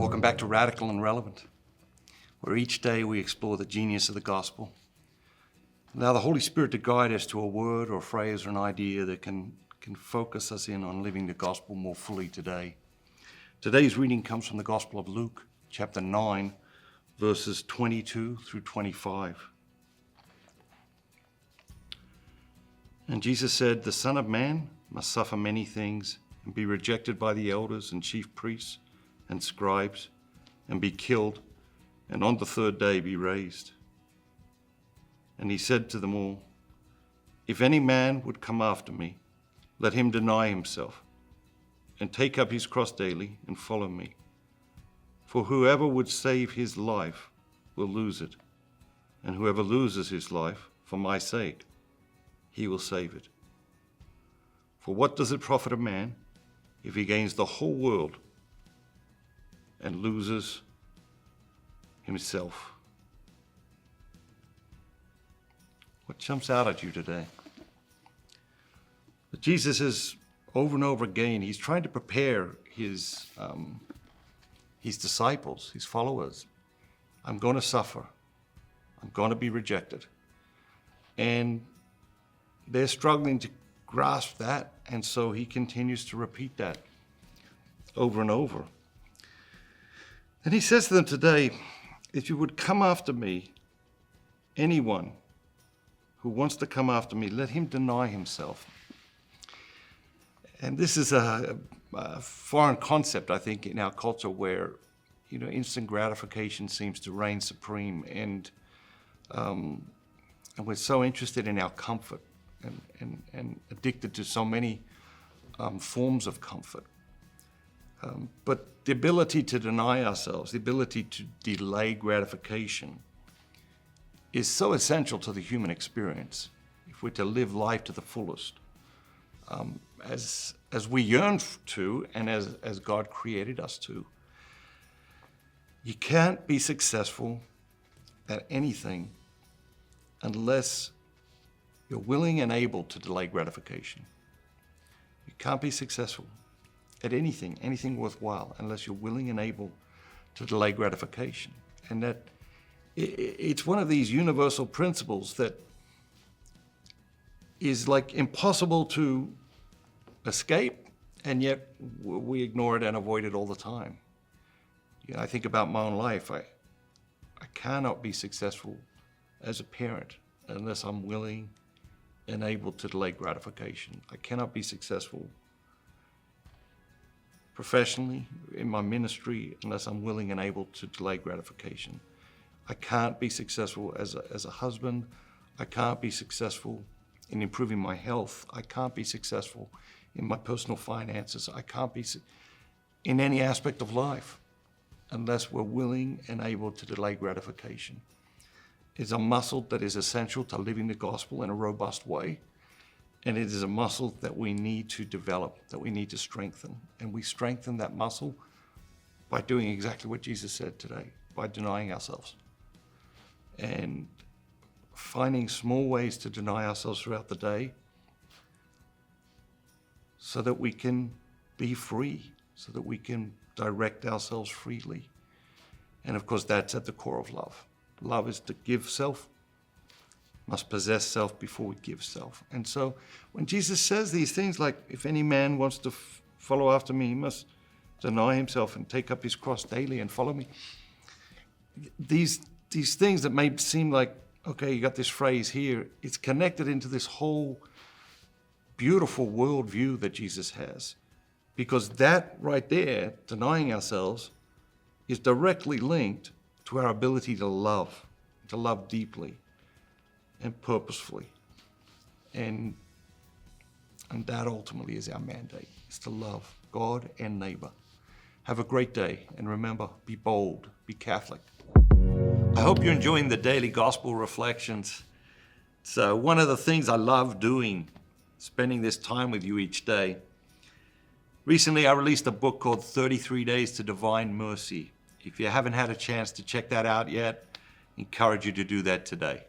Welcome back to Radical and Relevant, where each day we explore the genius of the gospel. Allow the Holy Spirit to guide us to a word or phrase or an idea that can focus us in on living the gospel more fully today. Today's reading comes from the Gospel of Luke, chapter 9, verses 22 through 25. And Jesus said, "The Son of Man must suffer many things and be rejected by the elders and chief priests and scribes, and be killed, and on the third day be raised." And he said to them all, "If any man would come after me, let him deny himself, and take up his cross daily and follow me. For whoever would save his life will lose it, and whoever loses his life for my sake, he will save it. For what does it profit a man if he gains the whole world and loses himself?" What jumps out at you today? But Jesus is over and over again, he's trying to prepare his disciples, his followers. I'm going to suffer. I'm going to be rejected. And they're struggling to grasp that, and so he continues to repeat that over and over. And he says to them today, if you would come after me, anyone who wants to come after me, let him deny himself. And this is a foreign concept, I think, in our culture where, instant gratification seems to reign supreme, and we're so interested in our comfort and addicted to so many forms of comfort. But the ability to deny ourselves, the ability to delay gratification is so essential to the human experience if we're to live life to the fullest, as we yearn to and as God created us to. You can't be successful at anything unless you're willing and able to delay gratification. You can't be successful at anything worthwhile, unless you're willing and able to delay gratification. And that it's one of these universal principles that is like impossible to escape, and yet we ignore it and avoid it all the time. I think about my own life. I cannot be successful as a parent unless I'm willing and able to delay gratification. I cannot be successful professionally in my ministry unless I'm willing and able to delay gratification. I can't be successful as a husband. I can't be successful in improving my health. I can't be successful in my personal finances. I can't be in any aspect of life unless we're willing and able to delay gratification. It's a muscle that is essential to living the gospel in a robust way. And it is a muscle that we need to develop, that we need to strengthen. And we strengthen that muscle by doing exactly what Jesus said today, by denying ourselves. And finding small ways to deny ourselves throughout the day so that we can be free, so that we can direct ourselves freely. And of course, that's at the core of love. Love is to give self, must possess self before we give self. And so when Jesus says these things like, if any man wants to follow after me, he must deny himself and take up his cross daily and follow me. These things that may seem like, okay, you got this phrase here, it's connected into this whole beautiful worldview that Jesus has. Because that right there, denying ourselves, is directly linked to our ability to love deeply and purposefully. And that ultimately is our mandate, is to love God and neighbor. Have a great day, and remember, be bold, be Catholic. I hope you're enjoying the daily gospel reflections. It's one of the things I love doing, spending this time with you each day. Recently, I released a book called 33 Days to Divine Mercy. If you haven't had a chance to check that out yet, I encourage you to do that today.